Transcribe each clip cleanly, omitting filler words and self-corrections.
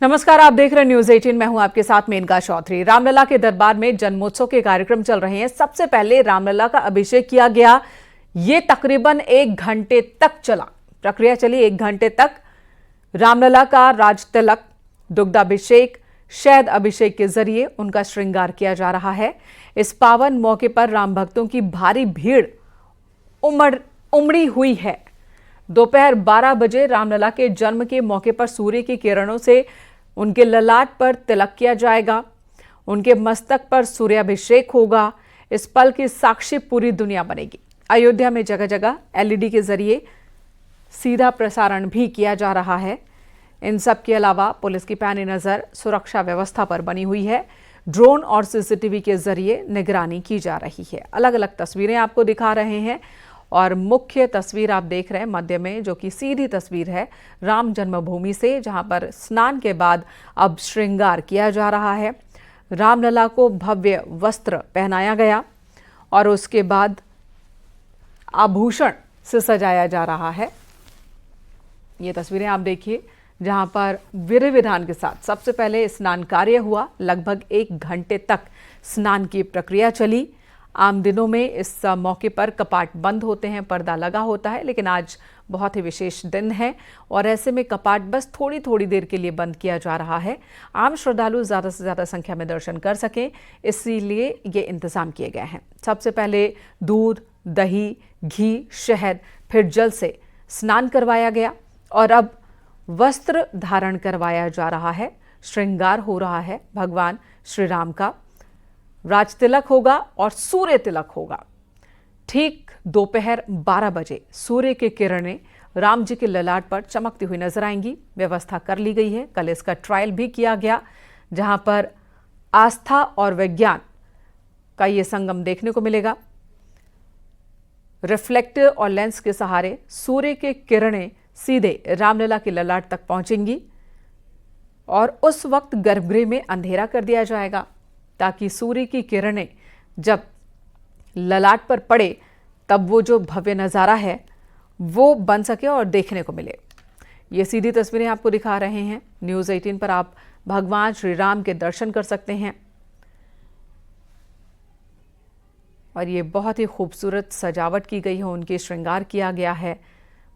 नमस्कार, आप देख रहे हैं न्यूज 18। मैं हूं आपके साथ मेनका चौधरी। रामलला के दरबार में जन्मोत्सव के कार्यक्रम चल रहे हैं। सबसे पहले रामलला का अभिषेक किया गया। ये तकरीबन 1 घंटे तक चला, प्रक्रिया चली 1 घंटे तक। रामलला का राज तिलक, दुग्धाभिषेक, शहद अभिषेक के जरिए उनका श्रृंगार किया जा रहा है। इस पावन मौके पर राम भक्तों की भारी भीड़ उमड़ी हुई है। दोपहर 12 बजे रामलला के जन्म के मौके पर सूर्य की किरणों से उनके ललाट पर तिलक किया जाएगा। उनके मस्तक पर सूर्याभिषेक होगा। इस पल की साक्षी पूरी दुनिया बनेगी। अयोध्या में जगह जगह एलईडी के जरिए सीधा प्रसारण भी किया जा रहा है। इन सब के अलावा पुलिस की पैनी नजर सुरक्षा व्यवस्था पर बनी हुई है। ड्रोन और सीसीटीवी के जरिए निगरानी की जा रही है। अलग अलग तस्वीरें आपको दिखा रहे हैं और मुख्य तस्वीर आप देख रहे हैं मध्य में, जो कि सीधी तस्वीर है राम जन्मभूमि से, जहां पर स्नान के बाद अब श्रृंगार किया जा रहा है। रामलला को भव्य वस्त्र पहनाया गया और उसके बाद आभूषण से सजाया जा रहा है। ये तस्वीरें आप देखिए, जहां पर विधि विधान के साथ सबसे पहले स्नान कार्य हुआ। लगभग 1 घंटे तक स्नान की प्रक्रिया चली। आम दिनों में इस मौके पर कपाट बंद होते हैं, पर्दा लगा होता है, लेकिन आज बहुत ही विशेष दिन है और ऐसे में कपाट बस थोड़ी थोड़ी देर के लिए बंद किया जा रहा है। आम श्रद्धालु ज़्यादा से ज़्यादा संख्या में दर्शन कर सकें, इसीलिए ये इंतजाम किए गए हैं। सबसे पहले दूध, दही, घी, शहद, फिर जल से स्नान करवाया गया और अब वस्त्र धारण करवाया जा रहा है। श्रृंगार हो रहा है भगवान श्री राम का। राज तिलक होगा और सूर्य तिलक होगा। ठीक दोपहर 12 बजे सूर्य की किरणें राम जी के ललाट पर चमकती हुई नजर आएंगी। व्यवस्था कर ली गई है। कल इसका ट्रायल भी किया गया, जहां पर आस्था और विज्ञान का ये संगम देखने को मिलेगा। रिफ्लेक्टर और लेंस के सहारे सूर्य की किरणें सीधे रामलला के ललाट तक पहुंचेंगी और उस वक्त गर्भगृह में अंधेरा कर दिया जाएगा, ताकि सूर्य की किरणें जब ललाट पर पड़े तब वो जो भव्य नज़ारा है वो बन सके और देखने को मिले। ये सीधी तस्वीरें आपको दिखा रहे हैं। न्यूज़ 18 पर आप भगवान श्री राम के दर्शन कर सकते हैं और ये बहुत ही खूबसूरत सजावट की गई है, उनके श्रृंगार किया गया है।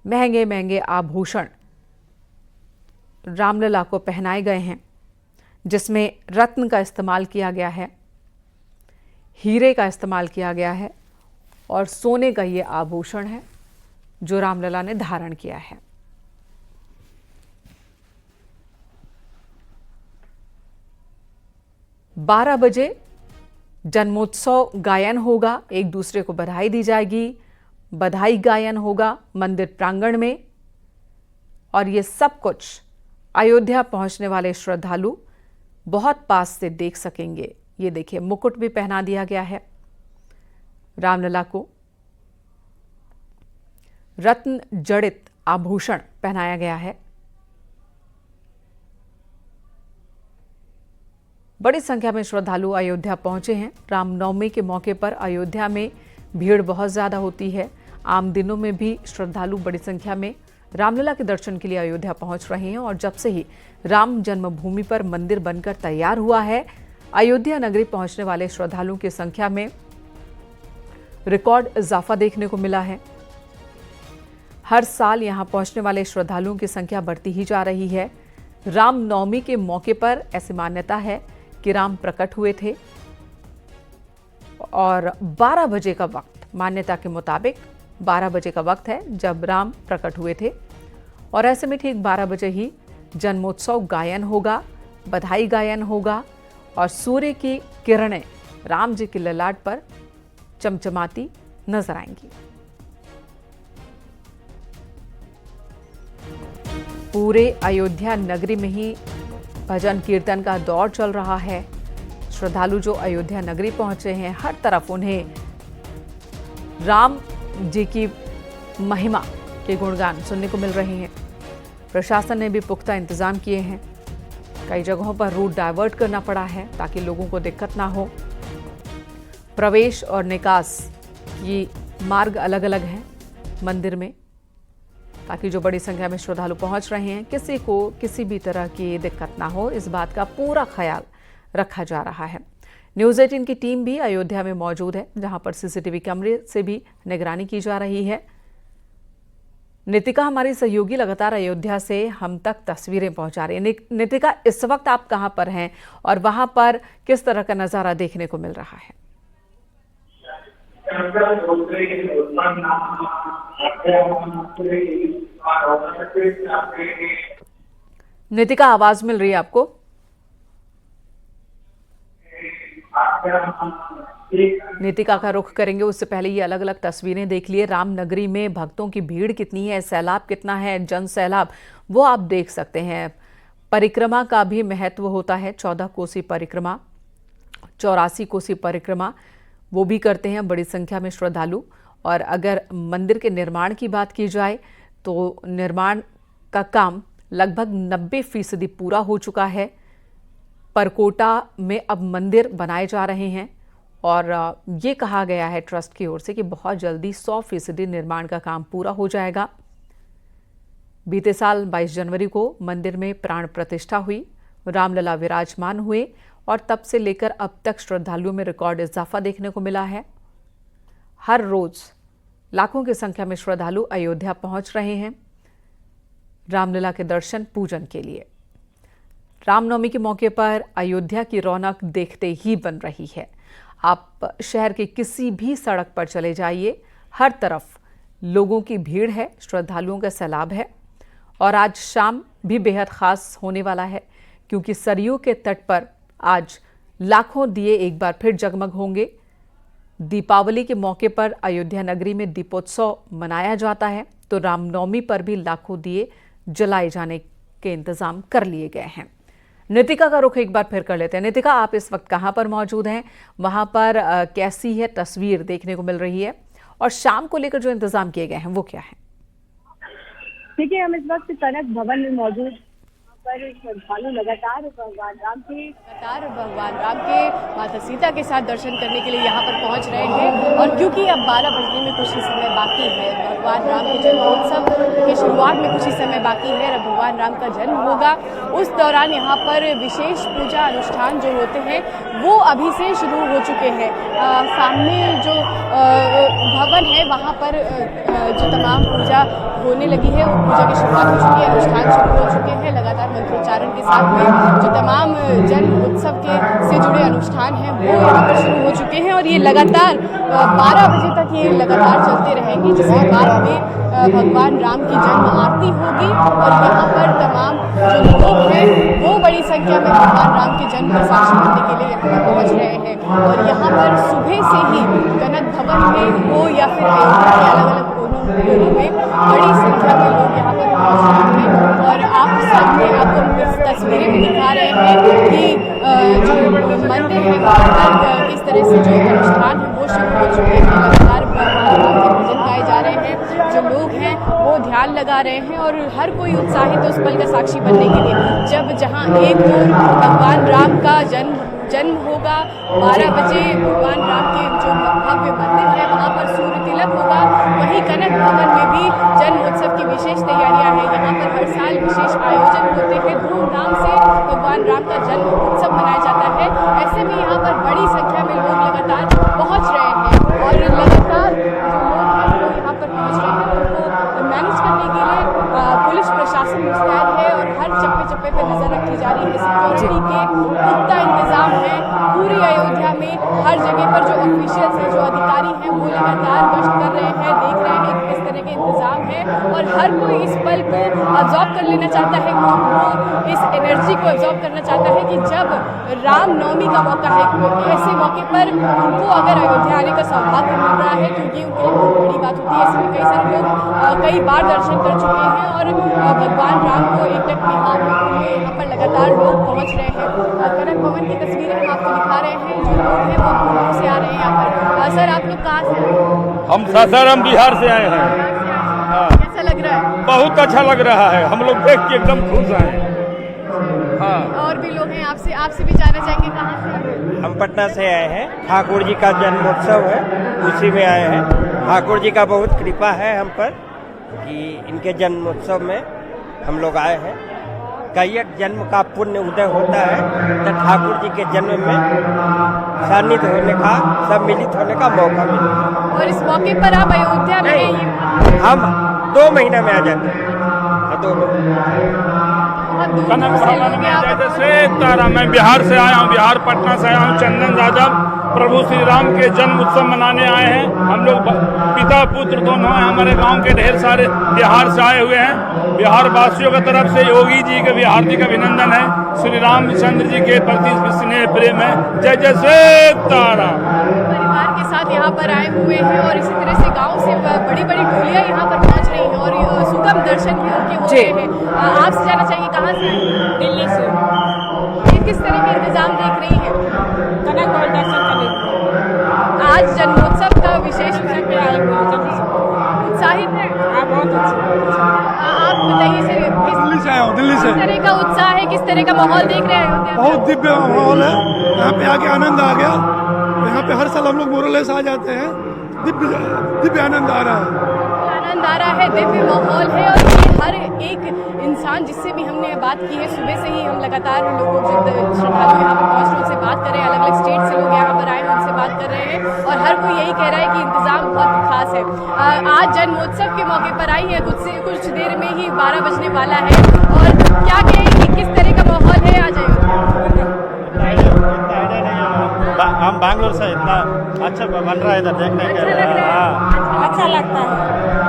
महंगे महंगे आभूषण रामलला को पहनाए गए हैं, जिसमें रत्न का इस्तेमाल किया गया है, हीरे का इस्तेमाल किया गया है और सोने का ये आभूषण है जो रामलला ने धारण किया है। बारह बजे जन्मोत्सव गायन होगा, एक दूसरे को बधाई दी जाएगी। बधाई गायन होगा मंदिर प्रांगण में और ये सब कुछ अयोध्या पहुंचने वाले श्रद्धालु बहुत पास से देख सकेंगे। ये देखिए, मुकुट भी पहना दिया गया है रामलला को। रत्न जड़ित आभूषण पहनाया गया है। बड़ी संख्या में श्रद्धालु अयोध्या पहुंचे हैं। रामनवमी के मौके पर अयोध्या में भीड़ बहुत ज्यादा होती है। आम दिनों में भी श्रद्धालु बड़ी संख्या में रामलला के दर्शन के लिए अयोध्या पहुंच रहे हैं और जब से ही राम जन्मभूमि पर मंदिर बनकर तैयार हुआ है, अयोध्या नगरी पहुंचने वाले श्रद्धालुओं की संख्या में रिकॉर्ड इजाफा देखने को मिला है। हर साल यहां पहुंचने वाले श्रद्धालुओं की संख्या बढ़ती ही जा रही है। रामनवमी के मौके पर ऐसी मान्यता है कि राम प्रकट हुए थे और 12 बजे का वक्त, मान्यता के मुताबिक 12 बजे का वक्त है जब राम प्रकट हुए थे और ऐसे में ठीक 12 बजे ही जन्मोत्सव गायन होगा, बधाई गायन होगा और सूर्य की किरणें राम जी के ललाट पर चमचमाती नजर आएंगी। पूरे अयोध्या नगरी में ही भजन कीर्तन का दौर चल रहा है। श्रद्धालु जो अयोध्या नगरी पहुंचे हैं, हर तरफ उन्हें राम जी की महिमा के गुणगान सुनने को मिल रहे हैं। प्रशासन ने भी पुख्ता इंतजाम किए हैं। कई जगहों पर रूट डाइवर्ट करना पड़ा है ताकि लोगों को दिक्कत ना हो। प्रवेश और निकास ये मार्ग अलग अलग हैं मंदिर में। ताकि जो बड़ी संख्या में श्रद्धालु पहुंच रहे हैं किसी को किसी भी तरह की दिक्कत ना हो, इस बात का पूरा ख्याल रखा जा रहा है। न्यूज़ 18 की टीम भी अयोध्या में मौजूद है, जहां पर सीसीटीवी कैमरे से भी निगरानी की जा रही है। नितिका हमारी सहयोगी लगातार अयोध्या से हम तक तस्वीरें पहुंचा रही है। नितिका, इस वक्त आप कहां पर हैं और वहां पर किस तरह का नजारा देखने को मिल रहा है? नितिका, आवाज मिल रही है आपको? नितिका का रुख करेंगे, उससे पहले ये अलग अलग तस्वीरें देख लिए। रामनगरी में भक्तों की भीड़ कितनी है, सैलाब कितना है, जन सैलाब, वो आप देख सकते हैं। परिक्रमा का भी महत्व होता है, 14 कोसी परिक्रमा, 84 कोसी परिक्रमा, वो भी करते हैं बड़ी संख्या में श्रद्धालु। और अगर मंदिर के निर्माण की बात की जाए तो निर्माण का काम लगभग 90% पूरा हो चुका है। परकोटा में अब मंदिर बनाए जा रहे हैं और ये कहा गया है ट्रस्ट की ओर से कि बहुत जल्दी 100% निर्माण का काम पूरा हो जाएगा। बीते साल 22 जनवरी को मंदिर में प्राण प्रतिष्ठा हुई, रामलला विराजमान हुए और तब से लेकर अब तक श्रद्धालुओं में रिकॉर्ड इजाफा देखने को मिला है। हर रोज लाखों की संख्या में श्रद्धालु अयोध्या पहुंच रहे हैं रामलला के दर्शन पूजन के लिए। रामनवमी के मौके पर अयोध्या की रौनक देखते ही बन रही है। आप शहर के किसी भी सड़क पर चले जाइए, हर तरफ लोगों की भीड़ है, श्रद्धालुओं का सैलाब है। और आज शाम भी बेहद खास होने वाला है, क्योंकि सरयू के तट पर आज लाखों दिए एक बार फिर जगमग होंगे। दीपावली के मौके पर अयोध्या नगरी में दीपोत्सव मनाया जाता है, तो रामनवमी पर भी लाखों दिए जलाए जाने के इंतजाम कर लिए गए हैं। नितिका का रुख एक बार फिर कर लेते हैं। नितिका, आप इस वक्त कहां पर मौजूद हैं, वहां पर कैसी है तस्वीर देखने को मिल रही है और शाम को लेकर जो इंतजाम किए गए हैं वो क्या है? देखिए, हम इस वक्त कनक भवन में मौजूद पर श्रद्धालु लगातार भगवान राम के माता सीता के साथ दर्शन करने के लिए यहाँ पर पहुँच रहे हैं। और क्योंकि अब 12 बजने में कुछ ही समय बाकी है, भगवान राम के जन्मोत्सव के शुरुआत में कुछ ही समय बाकी है, अब भगवान राम का जन्म होगा। उस दौरान यहाँ पर विशेष पूजा अनुष्ठान जो होते हैं वो अभी से शुरू हो चुके हैं। सामने जो भवन है वहाँ पर जो तमाम पूजा होने लगी है, वो पूजा की शुरुआत हो चुकी है, अनुष्ठान शुरू हो चुके हैं। लगातार मंत्रोच्चारण के साथ में जो तमाम जन्म उत्सव के से जुड़े अनुष्ठान हैं वो यहाँ पर शुरू हो चुके हैं और ये लगातार 12 बजे तक ये लगातार चलते रहेंगे, जिसके बाद में भगवान राम की जन्म आरती होगी। और यहाँ पर तमाम जो लोग हैं वो बड़ी संख्या में भगवान राम के जन्म का साक्षी बनने के लिए यहाँ पर पहुँच रहे हैं। और यहाँ पर सुबह से ही कनक भवन में हो या फिर अयोध्या के अलग अलग कोनों में बड़ी संख्या में लोग यहाँ पर पहुँच रहे हैं। और आप सामने आपको तस्वीरें भी दिखा रहे हैं कि जो मंदिर है वहाँ पर किस तरह से जो अनुष्ठान है वो शुरू हो चुके हैं। लगातार भजन गाए जा रहे हैं, जो लोग हैं वो ध्यान लगा रहे हैं और हर कोई उत्साहित उस पल का साक्षी बनने के लिए, जब जहाँ एक ओर भगवान राम का जन्म होगा, 12 बजे भगवान राम के जो भव्य मंदिर है वहाँ पर सूर्य तिलक होगा, वहीं कनक भवन में भी जन्मोत्सव की विशेष तैयारियां हैं। यहाँ पर हर साल विशेष आयोजन होते हैं, धूमधाम से भगवान राम का जन्म उत्सव मनाया जाता है। ऐसे में यहाँ पर बड़ी संख्या में लोग लगातार पहुँच रहे हैं और लगातार जो लोग हैं वो यहाँ पर पहुँच रहे हैं, उनको मैनेज करने के लिए पुलिस प्रशासन मुस्तैद है और हर चप्पे पर नजर रखी जा रही है। सिक्योरिटी के पुख्ता इंतजाम है पूरी अयोध्या में, हर जगह पर जो ऑफिशियल्स हैं, जो अधिकारी हैं वो लगातार गश्त कर रहे हैं, देख रहे हैं कि किस तरह के इंतजाम है और हर कोई इस पल को ऑब्जॉर्व कर लेना चाहता है, वो इस एनर्जी को ऑब्जॉर्व करना चाहता है कि जब रामनवमी का मौका है, ऐसे मौके पर उनको अगर अयोध्या आने का सौभाग्य मिल रहा है, क्योंकि उनके लिए बहुत बड़ी बात होती है। इसमें कई सारे लोग कई बार दर्शन कर चुके हैं और भगवान राम को एकटक निहार में यहाँ पर लगातार लोग पहुँच रहे हैं। कनक भवन की तस्वीरें हम आपको दिखा रहे हैं, जो लोग हैं वो दूर से आ रहे हैं यहाँ पर। सर, आप लोग कहाँ से? हम सासाराम बिहार से आए हैं। हाँ। कैसा लग रहा है? बहुत अच्छा लग रहा है, हम लोग देख के एकदम खुश हैं। हाँ। और भी लोग हैं, आपसे भी जानना चाहेंगे कहाँ से? हम पटना से आए हैं, ठाकुर जी का जन्मोत्सव है, उसी में आए हैं। ठाकुर जी का बहुत कृपा है हम पर कि इनके जन्मोत्सव में हम लोग आए हैं। कई एक जन्म का पुण्य उदय होता है तो ठाकुर जी के जन्म में सान्निध्य होने का, सम्मिलित होने का मौका मिलता है। और इस मौके पर आप अयोध्या में ये हम 2 महीने में आ जाते हैं। 2 महीने बहुत दूर कनक दूर से भवन लोग में यहाँ पर जैसे तारा, मैं बिहार से आया हूँ, बिहार पटना से आया हूँ। चंदन यादव प्रभु श्री राम के जन्म उत्सव मनाने आए हैं। हम लोग पिता पुत्र दोनों हैं। हमारे गांव के ढेर सारे बिहार से आए हुए हैं। बिहार वासियों की तरफ से योगी जी के, हार्दिक अभिनंदन है। श्री रामचंद्र जी के प्रति स्नेह प्रेम है। जय जय श्री तारा। परिवार के साथ यहाँ पर आए हुए हैं और इसी तरह से गांव से बड़ी बड़ी टोलियां यहाँ पर पहुँच रही हैं और सुगम दर्शन भी उनके हो रहे हैं। आपसे जानना चाहिए कहाँ से? दिल्ली से। ये किस तरह के इंतजाम देख रही हैं? कनक भवन दर्शन चले। आज जन्मोत्सव का विशेष पे आए हुए हैं जल्दी से। उत्साहित है? हाँ, बहुत अच्छा। आप बताइए सर, दिल्ली से आया हूँ, दिल्ली से। किस तरह का उत्साह है, किस तरह का माहौल देख रहे हैं अयोध्या में? बहुत दिव्य माहौल है। यहाँ पे आके आनंद आ गया। यहाँ पे हर साल हम लोग मोरलेस आ जाते हैं। दिव्य दिव्य आनंद आ रहा है। आनंद आ रहा है, दिव्य माहौल है। और ये हर एक इंसान जिससे भी हमने बात की है, सुबह से ही हम लगातार लोगों जो श्रद्धालु यहाँ पर पहुँच रहे हैं उनसे बात कर रहे हैं। अलग अलग स्टेट से लोग यहाँ पर आए हैं, उनसे बात कर रहे हैं और हर कोई यही कह रहा है कि इंतजाम बहुत खास है। आज जन्मोत्सव के मौके पर आई है। कुछ देर में ही 12 बजने वाला है और क्या कहेंगे, किस तरह का माहौल है आज? हम बैंगलोर से, इतना अच्छा बन रहा है इधर देखने के लिए। अच्छा लगता है।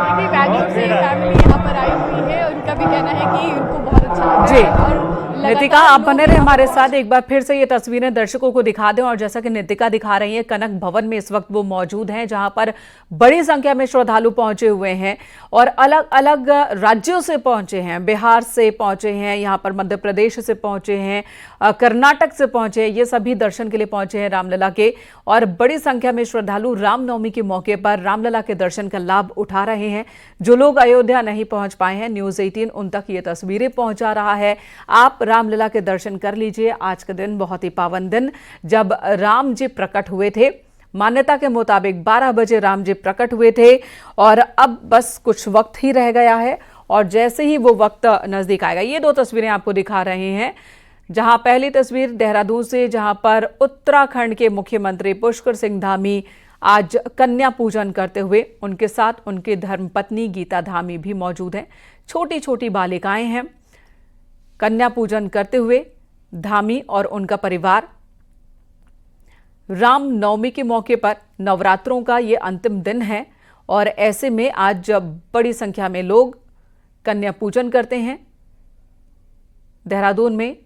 देखिए, बैंगलोर से फैमिली यहाँ पर आई हुई है। उनका भी कहना है कि उनको बहुत अच्छा लग रहा जी। है और नितिका, आप बने रहे हमारे साथ। एक बार फिर से ये तस्वीरें दर्शकों को दिखा दें। और जैसा कि नितिका दिखा रही है, कनक भवन में इस वक्त वो मौजूद हैं जहां पर बड़ी संख्या में श्रद्धालु पहुंचे हुए हैं और अलग अलग राज्यों से पहुंचे हैं। बिहार से पहुंचे हैं, यहाँ पर मध्य प्रदेश से पहुंचे हैं, कर्नाटक से पहुंचे हैं। ये सभी दर्शन के लिए पहुंचे हैं रामलला के। और बड़ी संख्या में श्रद्धालु रामनवमी के मौके पर रामलला के दर्शन का लाभ उठा रहे हैं। जो लोग अयोध्या नहीं पहुंच पाए हैं, न्यूज़ 18 उन तक ये तस्वीरें पहुंचा रहा है। आप रामलला के दर्शन कर लीजिए। आज का दिन बहुत ही पावन दिन, जब राम जी प्रकट हुए थे। मान्यता के मुताबिक 12 बजे राम जी प्रकट हुए थे और अब बस कुछ वक्त ही रह गया है और जैसे ही वो वक्त नजदीक आएगा, ये 2 तस्वीरें आपको दिखा रहे हैं। जहां पहली तस्वीर देहरादून से, जहां पर उत्तराखंड के मुख्यमंत्री पुष्कर सिंह धामी आज कन्या पूजन करते हुए, उनके साथ उनकी धर्मपत्नी गीता धामी भी मौजूद हैं। छोटी छोटी बालिकाएं हैं। कन्या पूजन करते हुए धामी और उनका परिवार। राम नवमी के मौके पर नवरात्रों का ये अंतिम दिन है और ऐसे में आज बड़ी संख्या में लोग कन्या पूजन करते हैं। देहरादून में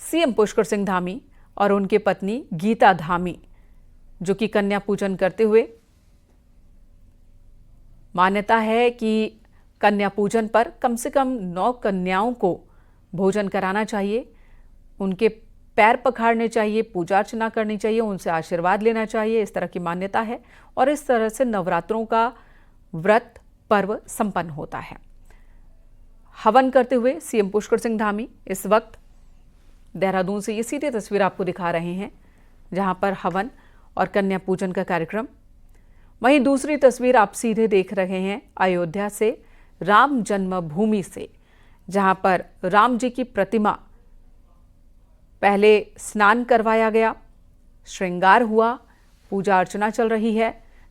सीएम पुष्कर सिंह धामी और उनकी पत्नी गीता धामी जो कि कन्या पूजन करते हुए, मान्यता है कि कन्या पूजन पर कम से कम 9 कन्याओं को भोजन कराना चाहिए, उनके पैर पखाड़ने चाहिए, पूजा अर्चना करनी चाहिए, उनसे आशीर्वाद लेना चाहिए। इस तरह की मान्यता है और इस तरह से नवरात्रों का व्रत पर्व संपन्न होता है। हवन करते हुए सीएम पुष्कर सिंह धामी इस वक्त देहरादून से ये सीधी तस्वीर आपको दिखा रहे हैं जहां पर हवन और कन्या पूजन का कार्यक्रम। वहीं दूसरी तस्वीर आप सीधे देख रहे हैं अयोध्या से, राम जन्मभूमि से, जहां पर राम जी की प्रतिमा पहले स्नान करवाया गया, श्रृंगार हुआ, पूजा अर्चना चल रही है।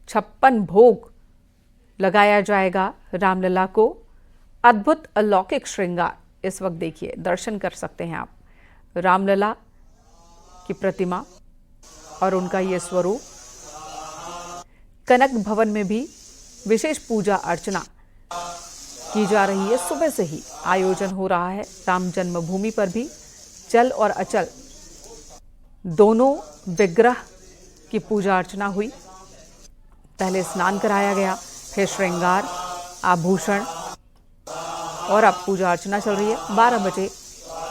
56 भोग लगाया जाएगा रामलला को। अद्भुत अलौकिक श्रृंगार इस वक्त देखिए, दर्शन कर सकते हैं आप रामलला की प्रतिमा और उनका ये स्वरूप। कनक भवन में भी विशेष पूजा अर्चना की जा रही है। सुबह से ही आयोजन हो रहा है। राम जन्मभूमि पर भी चल और अचल दोनों विग्रह की पूजा अर्चना हुई। पहले स्नान कराया गया, फिर श्रृंगार, आभूषण और अब पूजा अर्चना चल रही है। 12 बजे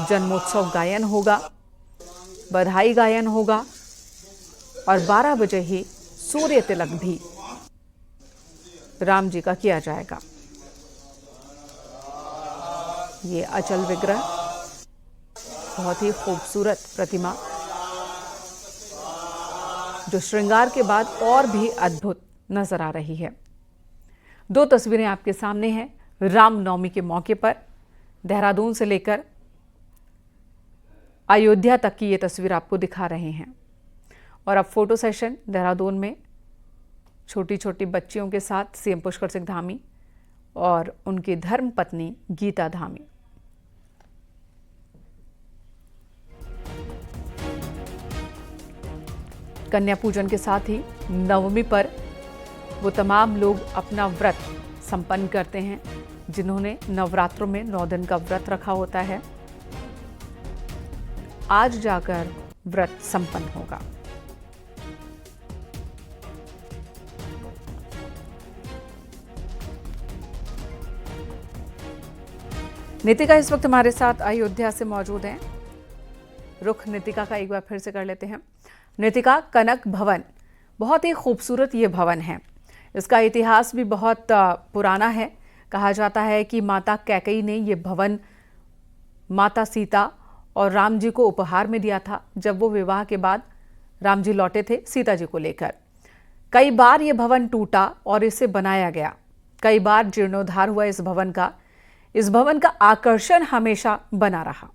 जन्मोत्सव गायन होगा, बधाई गायन होगा और 12 बजे ही सूर्य तिलक भी राम जी का किया जाएगा। ये अचल विग्रह, बहुत ही खूबसूरत प्रतिमा जो श्रृंगार के बाद और भी अद्भुत नजर आ रही है। दो तस्वीरें आपके सामने हैं रामनवमी के मौके पर। देहरादून से लेकर अयोध्या तक की ये तस्वीर आपको दिखा रहे हैं। और अब फोटो सेशन देहरादून में छोटी छोटी बच्चियों के साथ सीएम पुष्कर सिंह धामी और उनकी धर्म पत्नी गीता धामी। कन्या पूजन के साथ ही नवमी पर वो तमाम लोग अपना व्रत संपन्न करते हैं जिन्होंने नवरात्रों में 9 दिन का व्रत रखा होता है। आज जाकर व्रत संपन्न होगा। नितिका इस वक्त हमारे साथ अयोध्या से मौजूद हैं। रुख नितिका का एक बार फिर से कर लेते हैं। नितिका, कनक भवन बहुत ही खूबसूरत ये भवन है। इसका इतिहास भी बहुत पुराना है। कहा जाता है कि माता कैकेयी ने ये भवन माता सीता और राम जी को उपहार में दिया था जब वो विवाह के बाद राम जी लौटे थे सीता जी को लेकर। कई बार ये भवन टूटा और इसे बनाया गया। कई बार जीर्णोद्धार हुआ इस भवन का। इस भवन का आकर्षण हमेशा बना रहा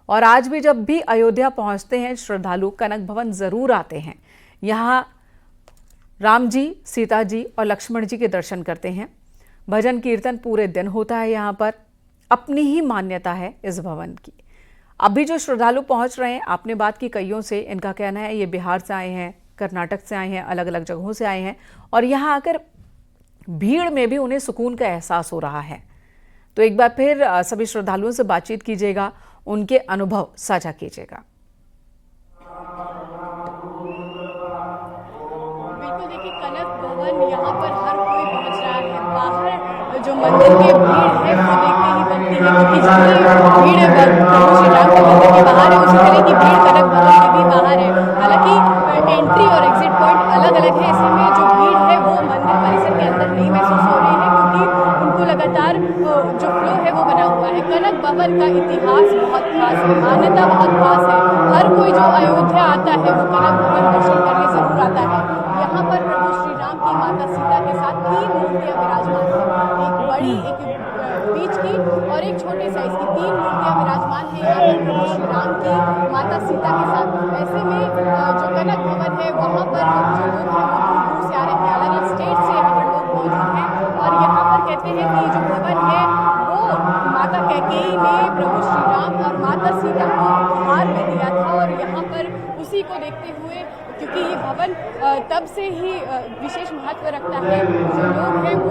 और आज भी जब भी अयोध्या पहुंचते हैं श्रद्धालु कनक भवन जरूर आते हैं। यहाँ राम जी, सीता जी और लक्ष्मण जी के दर्शन करते हैं। भजन कीर्तन पूरे दिन होता है। यहाँ पर अपनी ही मान्यता है इस भवन की। अभी जो श्रद्धालु पहुंच रहे हैं, आपने बात की कईयों से, इनका कहना है ये बिहार से आए हैं, कर्नाटक से आए हैं, अलग अलग जगहों से आए हैं और यहाँ आकर भीड़ में भी उन्हें सुकून का एहसास हो रहा है। तो एक बार फिर सभी श्रद्धालुओं से बातचीत कीजिएगा, उनके अनुभव साझा कीजिएगा। बिल्कुल, देखिए कनक भवन यहाँ पर हर कोई पहुँच रहा है। बाहर जो मंदिर की भीड़ है वो देखते ही बनती है, क्योंकि जितनी भीड़ प्रभु श्री राम के मंदिर के बाहर है उसी तरह की भीड़ कनक भवन के भी बाहर है। हालांकि एंट्री और एग्जिट पॉइंट अलग अलग है, ऐसे में जो भीड़ है वो मंदिर परिसर के अंदर नहीं महसूस हो रही है, क्योंकि उनको लगातार जो फ्लो है वो बना हुआ है। कनक भवन का इतिहास बहुत खास है, मान्यता बहुत खास है। हर कोई जो अयोध्या आता है वो कनक भवन दर्शन करने जरूर आता है। यहाँ पर प्रभु श्री राम की माता सीता के साथ 3 मूर्तियां विराजमान है, एक बड़ी, एक बीच की और एक छोटे साइज की। 3 मूर्तियां विराजमान है यहाँ पर प्रभु श्री राम की माता सीता के साथ। ऐसे में जो कनक भवन है वहाँ पर जो लोग हैं वो दूर दूर से आ रहे हैं, अलग अलग स्टेट से यहाँ पर लोग मौजूद हैं और यहाँ पर कहते हैं कि जो भवन है वो माता कैकेयी ने प्रभु श्री राम और माता सीता को उपहार में दिया था और यहाँ पर उसी को देखते हुए, क्योंकि ये भवन तब से ही विशेष महत्व रखता है, जो लोग हैं वो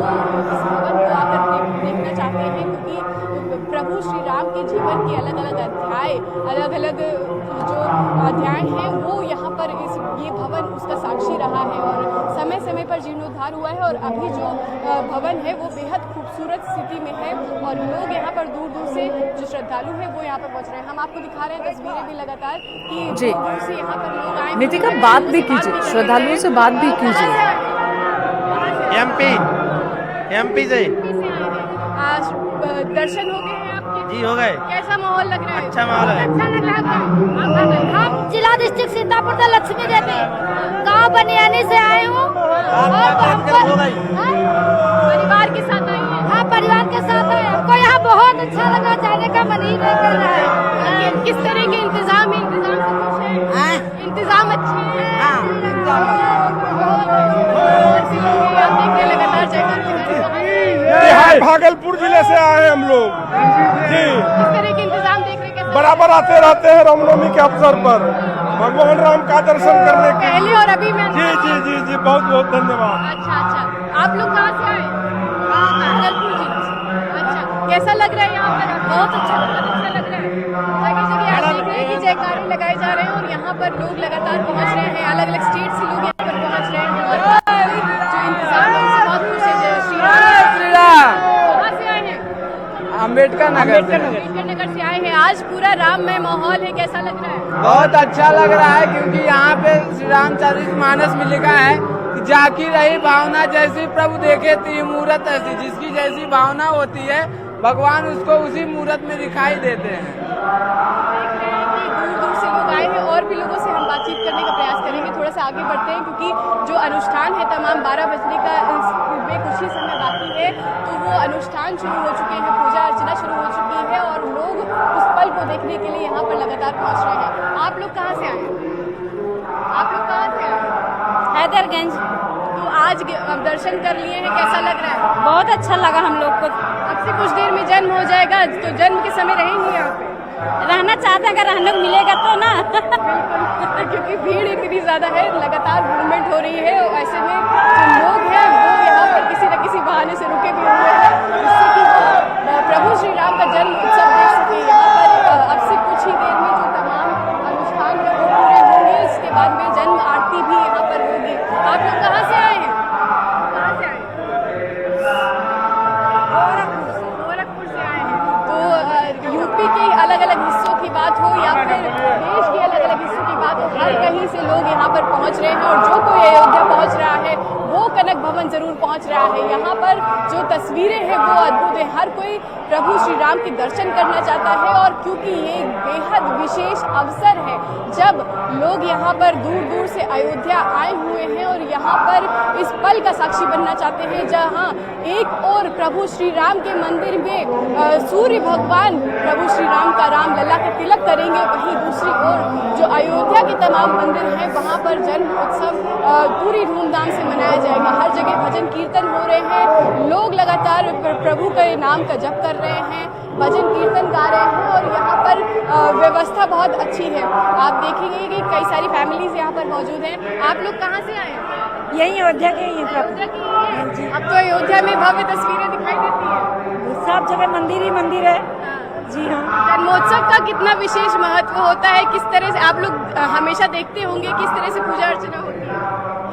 इस भवन को आकर देखना चाहते हैं, क्योंकि प्रभु श्री राम के जीवन के अलग अलग अध्याय, अलग अलग जो अध्याय हैं वो यहाँ पर ये भवन उसका साक्षी रहा है और समय समय पर जीर्णोद्धार हुआ है और अभी जो भवन है वो बेहद खूबसूरत स्थिति में है और लोग यहाँ पर दूर दूर से जो श्रद्धालु हैं वो यहाँ पर पहुँच रहे हैं। हम आपको दिखा रहे हैं तस्वीरें भी लगातार कि दूर दूर से यहाँ पर लोग आए। नितिका, बात भी कीजिए, श्रद्धालुओं से बात भी कीजिए। एमपी से दर्शन हो गए हैं आपके? जी हो गए। कैसा माहौल लग रहा है? अच्छा माहौल है। अच्छा लग रहा है। हम जिला डिस्ट्रिक्ट सीतापुर से लक्ष्मी देवी गाँव बनियानी से आए हूँ परिवार के साथ आई हैं? हाँ, परिवार के साथ आए। हमको यहाँ बहुत अच्छा लगा, जाने का मन ही नहीं कर रहा है। किस तरह के इंतजाम है? इंतजाम से खुश हैं? इंतजाम अच्छे हैं? आप देखिए लगातार भागलपुर जिले से आए हम लोग जी। किस तरह के इंतजाम देख रहे हैं? बराबर आते रहते हैं रामनवमी के अवसर पर भगवान राम का दर्शन करने के पहले और अभी में? जी जी जी जी, बहुत बहुत धन्यवाद। अच्छा अच्छा, आप लोग कहाँ से आए? भागलपुर जिले से। अच्छा, कैसा लग रहा है यहाँ पर? बहुत अच्छा लग रहा है। जगह जगह आप देख रहे हैं कि जयकारे लगाए जा रहे हैं और यहाँ पर लोग लगातार पहुँच रहे हैं, अलग अलग स्टेट से लोग यहाँ पर पहुँच रहे हैं और जो इंतजाम है उससे बहुत खुश है। श्री राम कहाँ से आए हैं? अम्बेडकर नगर से आए हैं। आज पूरा राममय माहौल है, कैसा लग रहा है? बहुत अच्छा लग रहा है, क्योंकि यहाँ पे श्री रामचरितमानस में लिखा है कि जाकी रही भावना जैसी प्रभु देखे ती मूरत ऐसी। जिसकी जैसी भावना होती है भगवान उसको उसी मूरत में दिखाई देते हैं। दूर दूर से लोग आए हैं और भी लोगों से हम बातचीत करने का प्रयास करेंगे। थोड़ा सा आगे बढ़ते हैं क्योंकि जो अनुष्ठान है तमाम 12 बजने का में कुछ ही समय बाकी है तो वो अनुष्ठान शुरू हो चुके हैं, पूजा अर्चना शुरू हो चुकी है और लोग उस पल को देखने के लिए यहाँ पर लगातार पहुँच रहे हैं। आप लोग कहाँ से आए हैं? आप लोग कहाँ से आए हैं? हैदरगंज। तो आज दर्शन कर लिए हैं, कैसा लग रहा है? बहुत अच्छा लगा हम लोग को। अब से कुछ देर में जन्म हो जाएगा तो जन्म के समय रहेंगे यहाँ पे? रहना चाहते हैं, अगर रहने को मिलेगा तो ना। क्योंकि भीड़ इतनी ज्यादा है, लगातार मूवमेंट हो रही है और ऐसे में जो लोग हैं वो यहाँ पर किसी न किसी बहाने से रुके भी हुए हैं जिससे कि वो प्रभु श्री राम का जन्म उत्सव देख सके। यहाँ पर अब से कुछ ही देर में जो तमाम अनुष्ठान है वो पूरे होंगे, इसके बाद में जन्म आरती भी यहाँ पर होगी। आप लोग कहाँ से आए हैं? कहाँ से आए हैं? गोरखपुर से आए हैं। तो यूपी के अलग अलग हिस्सों की बात हो या फिर देश के अलग अलग हिस्सों की बात हो, हर कहीं से लोग यहाँ पर पहुँच रहे हैं और जो कोई अयोध्या पहुँच रहा है वो कनक भवन जरूर पहुँच रहा है। यहाँ पर जो तस्वीरें हैं वो अद्भुत है, हर कोई प्रभु श्री राम के दर्शन करना चाहता है और क्योंकि ये एक बेहद विशेष अवसर है जब लोग यहाँ पर दूर दूर से अयोध्या आए हुए हैं और यहाँ पर इस पल का साक्षी बनना चाहते हैं जहाँ एक और प्रभु श्री राम के मंदिर में सूर्य भगवान प्रभु श्री राम का राम लला का तिलक करेंगे, वहीं दूसरी ओर जो अयोध्या के तमाम मंदिर हैं वहाँ पर जन्म उत्सव पूरी धूमधाम से मनाया जाएगा। हर जगह भजन कीर्तन हो रहे हैं, लोग लगातार प्रभु के नाम का जप कर रहे हैं, भजन कीर्तन गा रहे हैं और यहाँ पर व्यवस्था बहुत अच्छी है। आप देखेंगे कि कई सारी फैमिलीज यहाँ पर मौजूद हैं। आप लोग कहाँ से आए हैं? यही अयोध्या के ही अयोध्या की ही हैं। अब तो अयोध्या में भव्य तस्वीरें दिखाई देती है, सब जगह मंदिर ही मंदिर है। जी हाँ। जन्मोत्सव का कितना विशेष महत्व होता है, किस तरह से आप लोग हमेशा देखते होंगे किस तरह से पूजा अर्चना होती है?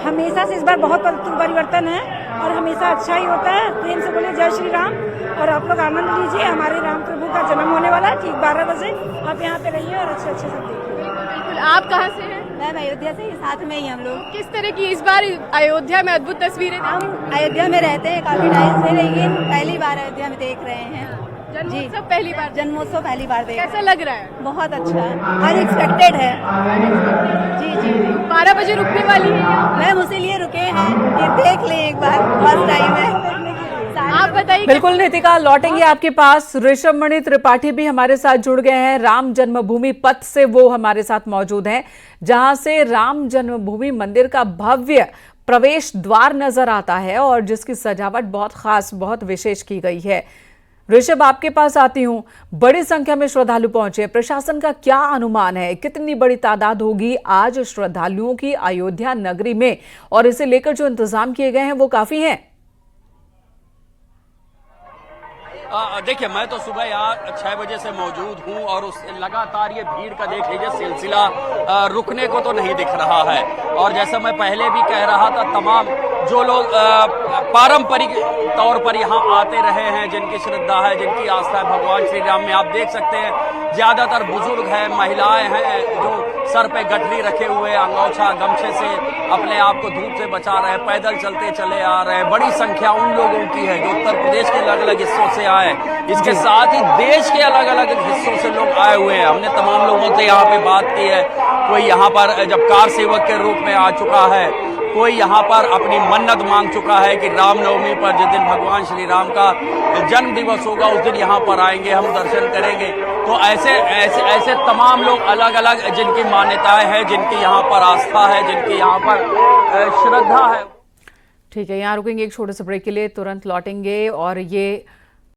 हमेशा से इस बार बहुत परिवर्तन है और हमेशा अच्छा ही होता है। प्रेम से बोलिए जय श्री राम और आप लोग आनंद लीजिए। हमारे राम प्रभु का जन्म होने वाला है ठीक 12 बजे। आप यहाँ पे रहिए और अच्छे अच्छे सब देखिए। बिल्कुल। आप कहाँ से हैं? मैं अयोध्या से ही, साथ में ही हम लोग। किस तरह की इस बार अयोध्या में अद्भुत तस्वीरें? हम अयोध्या में रहते हैं काफी टाइम से, लेकिन पहली बार अयोध्या में देख रहे हैं। जन्मोत्सव पहली बार? जन्मोत्सव पहली बार देख। कैसा लग रहा है? बहुत अच्छा है, अनएक्सपेक्टेड है। जी जी जी। 12 बजे रुकने वाली है? मैम उसी लिए रुके हैं, ये देख लें एक बार, फर्स्ट टाइम है। आप बताइए। बिल्कुल नितिका, लौटेंगे आपके पास। ऋषभ मणि त्रिपाठी भी हमारे साथ जुड़ गए हैं, राम जन्मभूमि पथ से वो हमारे साथ मौजूद हैं, जहां से राम जन्मभूमि मंदिर का भव्य प्रवेश द्वार नजर आता है और जिसकी सजावट बहुत खास, बहुत विशेष की गई है। ऋषभ, आपके पास आती हूं। बड़ी संख्या में श्रद्धालु पहुंचे, प्रशासन का क्या अनुमान है, कितनी बड़ी तादाद होगी आज श्रद्धालुओं की अयोध्या नगरी में और इसे लेकर जो इंतजाम किए गए हैं वो काफी हैं? देखिए, मैं तो सुबह यहाँ 6 बजे से मौजूद हूँ और उस लगातार ये भीड़ का देख लीजिए सिलसिला रुकने को तो नहीं दिख रहा है। और जैसा मैं पहले भी कह रहा था, तमाम जो लोग पारंपरिक तौर पर यहाँ आते रहे हैं, जिनकी श्रद्धा है, जिनकी आस्था है भगवान श्री राम में, आप देख सकते हैं ज्यादातर बुजुर्ग हैं, महिलाएं हैं जो सर पे गठरी रखे हुए अंगोछा गमछे से अपने आप को धूप से बचा रहे हैं, पैदल चलते चले आ रहे हैं। बड़ी संख्या उन लोगों की है जो उत्तर प्रदेश के अलग अलग हिस्सों से आए, इसके साथ ही देश के अलग अलग हिस्सों से लोग आए हुए हैं। हमने तमाम लोगों से यहाँ पे बात की है, कोई यहाँ पर जब कार सेवक के रूप में आ चुका है, कोई यहाँ पर अपनी मन्नत मांग चुका है कि रामनवमी पर जिस दिन भगवान श्री राम का जन्म दिवस होगा उस दिन यहाँ पर आएंगे, हम दर्शन करेंगे। तो ऐसे तमाम लोग अलग अलग जिनकी मान्यताएं हैं, जिनकी यहाँ पर आस्था है, जिनकी यहाँ पर श्रद्धा है। ठीक है, यहाँ रुकेंगे एक छोटे से ब्रेक के लिए, तुरंत लौटेंगे और ये